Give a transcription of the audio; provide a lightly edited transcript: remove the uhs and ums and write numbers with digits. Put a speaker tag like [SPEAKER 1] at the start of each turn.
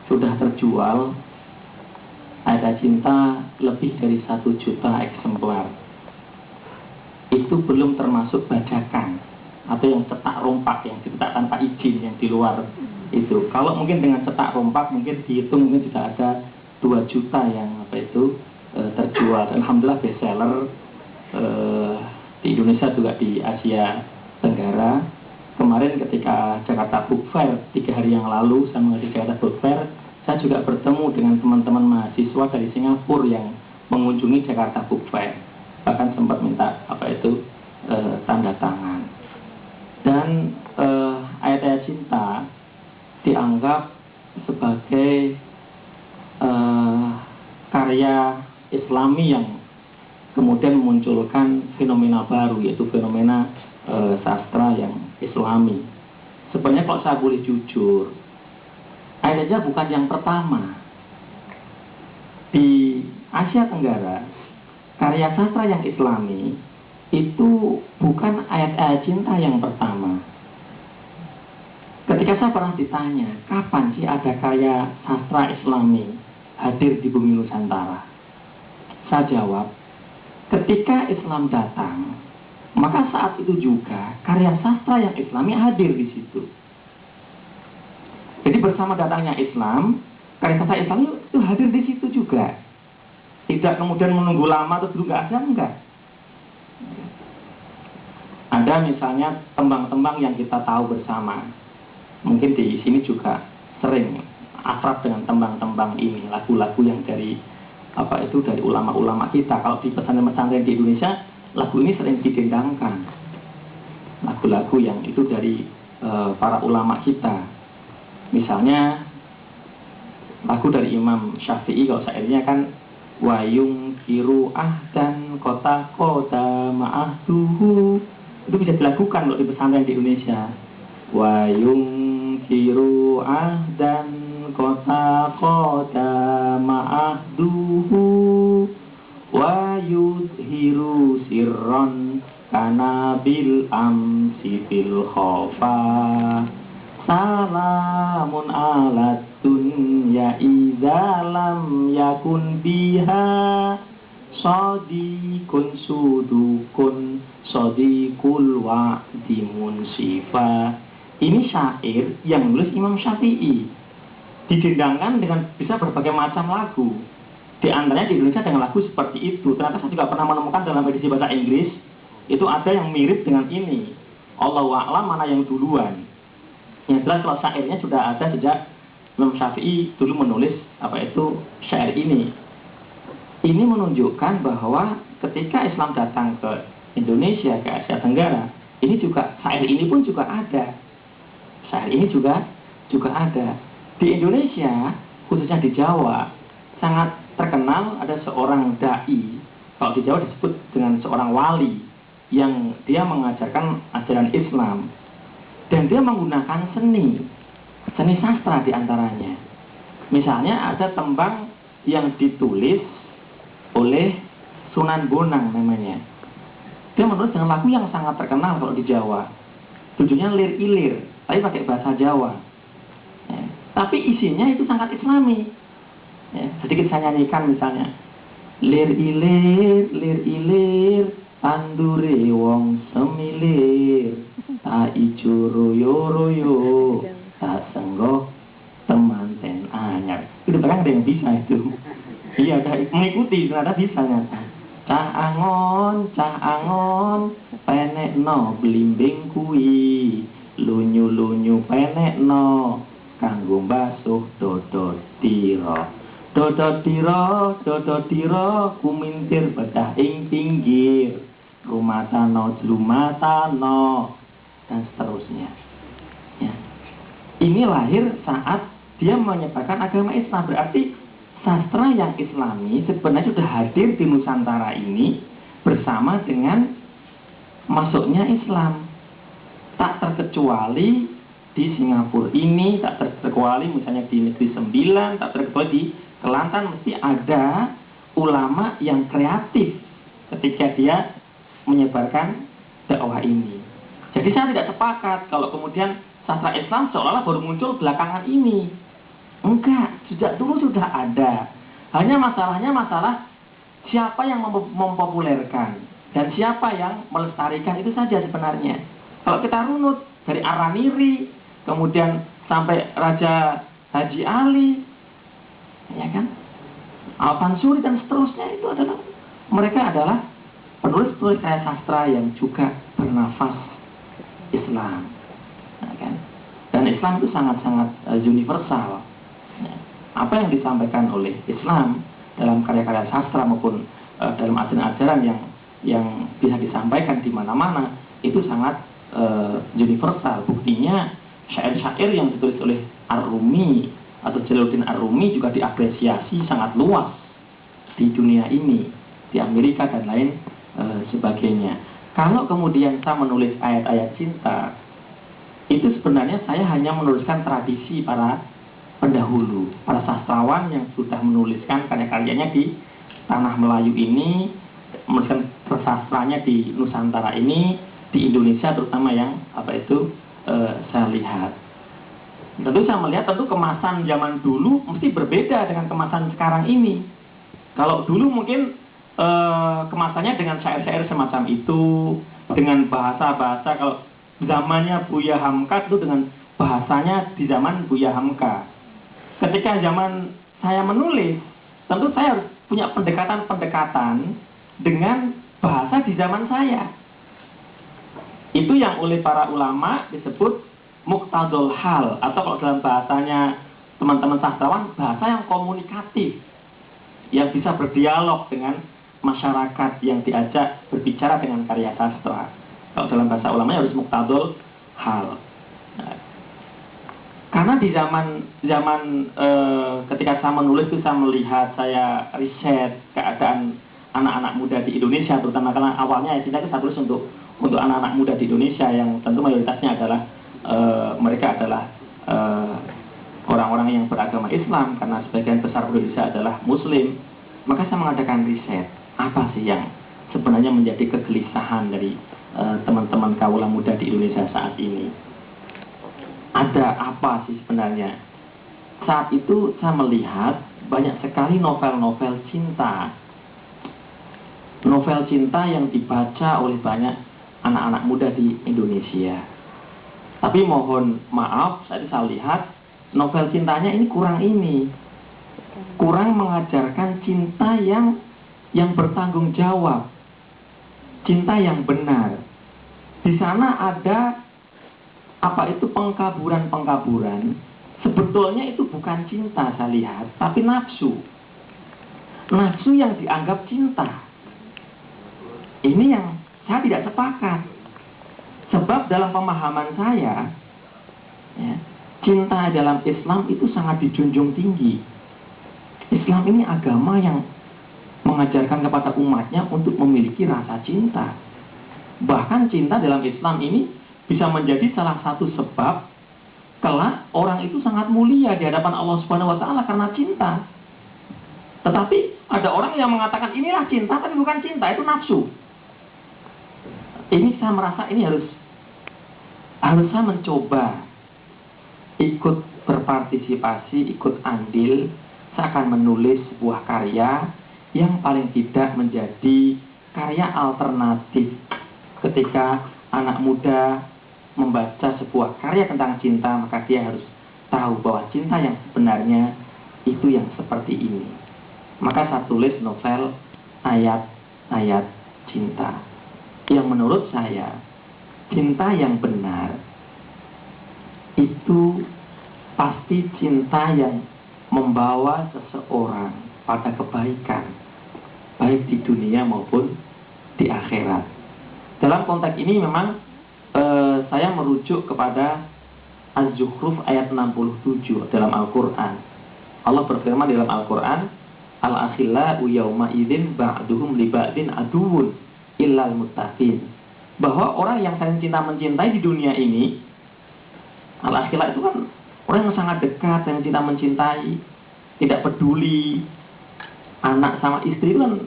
[SPEAKER 1] sudah terjual Ayat Cinta lebih dari 1 juta eksemplar. Itu belum termasuk bajakan atau yang cetak rompak, yang cetak tanpa izin, yang di luar itu. Kalau mungkin dengan cetak rompak mungkin dihitung mungkin sudah ada 2 juta yang terjual. Dan alhamdulillah bestseller di Indonesia juga di Asia Tenggara. Kemarin ketika Jakarta Book Fair 3 hari yang lalu saya mengikuti Jakarta Book Fair, saya juga bertemu dengan teman-teman mahasiswa dari Singapura yang mengunjungi Jakarta Book Fair, bahkan sempat minta tanda tangan. Dan Ayat-Ayat Cinta dianggap sebagai karya Islami yang kemudian memunculkan fenomena baru, yaitu fenomena sastra yang Islami. Sebenarnya kalau saya boleh jujur, Ayat-Ayat bukan yang pertama. Di Asia Tenggara, karya sastra yang Islami itu bukan Ayat-Ayat Cinta yang pertama. Ketika saya pernah ditanya, kapan sih ada karya sastra Islami hadir di bumi Nusantara? Saya jawab, ketika Islam datang, maka saat itu juga karya sastra yang Islami hadir di situ. Jadi bersama datangnya Islam, karya sastra Islam itu hadir di situ juga. Tidak kemudian menunggu lama terus dulu nggak ada, enggak. Ada misalnya tembang-tembang yang kita tahu bersama. Mungkin di sini juga sering akrab dengan tembang-tembang ini, lagu-lagu yang dari dari ulama-ulama kita. Kalau di pesantren-pesantren di Indonesia, lagu ini sering didendangkan. Lagu-lagu yang itu dari para ulama kita. Misalnya lagu dari Imam Syafi'i, kalau syairnya kan wayung kiru ahdan kota kota ma'ahduhu, itu bisa dilakukan kalau di pesantren di Indonesia. Wayung kiru ahdan kota kota ma'ahduhu wayudhiru sirron kanabil amsi fil khofa salamun ala dunya idza lam yakun biha sadiqun sudukun sadiqul wa'di munsifa. Ini syair yang menulis Imam Syafi'i, didendangkan dengan bisa berbagai macam lagu. Di antaranya di Indonesia dengan lagu seperti itu. Ternyata saya juga pernah menemukan dalam edisi bahasa Inggris itu ada yang mirip dengan ini. Allahu a'lam mana yang duluan. Yang jelas kalau syairnya sudah ada sejak Imam Syafi'i dulu menulis syair ini. Ini menunjukkan bahwa ketika Islam datang ke Indonesia, ke Asia Tenggara, ini juga syair ini pun juga ada. Syair ini juga ada. Di Indonesia, khususnya di Jawa, sangat terkenal ada seorang dai. Kalau di Jawa disebut dengan seorang wali yang dia mengajarkan ajaran Islam. Dan dia menggunakan seni sastra diantaranya. Misalnya ada tembang yang ditulis oleh Sunan Bonang namanya. Dia menulis dengan lagu yang sangat terkenal kalau di Jawa. Tujuannya lir-ilir, tapi pakai bahasa Jawa. Ya. Tapi isinya itu sangat Islami. Ya. Sedikit saya nyanyikan misalnya. Lir-ilir, tandure wong semilir. Tak ijo royo-royo, tak senggok temanten anyar. Itu kan ada yang bisa itu. Iya, mengikuti ternyata bisa nyata. Cah angon, penekno blimbing kui, lunyu penekno, kanggo basuh dodot tiro. Dodot tiro, kumintir bedah ing pinggir, rumatano, dan seterusnya. Ya. Ini lahir saat dia menyebarkan agama Islam. Berarti sastra yang Islami sebenarnya sudah hadir di Nusantara ini bersama dengan masuknya Islam. Tak terkecuali di Singapura ini, tak terkecuali misalnya di Negeri Sembilan, tak terkecuali di Kelantan, mesti ada ulama yang kreatif ketika dia menyebarkan dakwah ini. Jadi saya tidak sepakat kalau kemudian sastra Islam seolah-olah baru muncul belakangan ini. Enggak, sejak dulu sudah ada. Hanya masalahnya masalah siapa yang mempopulerkan dan siapa yang melestarikan, itu saja sebenarnya. Kalau kita runut dari Araniri, kemudian sampai Raja Haji Ali, ya kan, Al-Mansuri dan seterusnya, itu adalah mereka adalah penulis-penulis karya sastra yang juga bernafas Islam, ya kan? Dan Islam itu sangat-sangat universal. Ya. Apa yang disampaikan oleh Islam dalam karya-karya sastra maupun dalam ajaran-ajaran yang bisa disampaikan di mana-mana itu sangat universal. Buktinya syair-syair yang ditulis oleh Ar-Rumi atau Jalaluddin Ar-Rumi juga diapresiasi sangat luas di dunia ini, di Amerika dan lain sebagainya. Kalau kemudian saya menulis ayat-ayat cinta, itu sebenarnya saya hanya menuliskan tradisi para pendahulu, para sastrawan yang sudah menuliskan karya-karyanya di tanah Melayu ini, menuliskan sastranya di Nusantara ini, di Indonesia terutama yang saya lihat. Tentu saya melihat tentu kemasan zaman dulu mesti berbeda dengan kemasan sekarang ini. Kalau dulu mungkin kemasannya dengan syair-syair semacam itu, dengan bahasa-bahasa, kalau zamannya Buya Hamka itu dengan bahasanya di zaman Buya Hamka. Ketika zaman saya menulis, tentu saya harus punya pendekatan-pendekatan dengan bahasa di zaman saya. Itu yang oleh para ulama disebut muqtadul hal, atau kalau dalam bahasanya teman-teman sastrawan, bahasa yang komunikatif, yang bisa berdialog dengan masyarakat yang diajak berbicara dengan karya sastra. Kalau dalam bahasa ulamanya harus muqtadul hal. Nah, karena di zaman ketika saya menulis itu saya melihat, saya riset keadaan anak-anak muda di Indonesia, terutama karena awalnya saya tulis untuk anak-anak muda di Indonesia yang tentu mayoritasnya adalah mereka adalah orang-orang yang beragama Islam, karena sebagian besar Indonesia adalah Muslim. Maka saya mengadakan riset, apa sih yang sebenarnya menjadi kegelisahan dari teman-teman kaula muda di Indonesia saat ini. Ada apa sih sebenarnya? Saat itu saya melihat banyak sekali novel-novel cinta. Novel cinta yang dibaca oleh banyak anak-anak muda di Indonesia. Tapi mohon maaf, saya lihat novel cintanya ini kurang mengajarkan cinta yang bertanggung jawab, cinta yang benar. Di sana ada pengkaburan. Sebetulnya itu bukan cinta saya lihat, tapi nafsu yang dianggap cinta. Ini yang saya tidak sepakat. Sebab dalam pemahaman saya, ya, cinta dalam Islam itu sangat dijunjung tinggi. Islam ini agama yang mengajarkan kepada umatnya untuk memiliki rasa cinta. Bahkan cinta dalam Islam ini bisa menjadi salah satu sebab kelak orang itu sangat mulia di hadapan Allah Subhanahu wa taala karena cinta. Tetapi ada orang yang mengatakan inilah cinta, tapi bukan cinta, itu nafsu. Ini saya merasa ini harus saya mencoba ikut berpartisipasi, ikut andil. Saya akan menulis sebuah karya yang paling tidak menjadi karya alternatif ketika anak muda membaca sebuah karya tentang cinta, maka dia harus tahu bahwa cinta yang sebenarnya itu yang seperti ini. Maka saya tulis novel ayat-ayat cinta yang menurut saya cinta yang benar itu pasti cinta yang membawa seseorang pada kebaikan, baik di dunia maupun di akhirat. Dalam konteks ini memang saya merujuk kepada Az-Zukhruf ayat 67 dalam Al-Quran. Allah berfirman dalam Al-Quran, Al-akhillau yawma idzin ba'duhum li ba'din aduwwun illal muttaqin. Bahwa orang yang saling cinta mencintai di dunia ini, al-akhila itu kan orang yang sangat dekat, yang cinta mencintai, tidak peduli anak sama istri, itu kan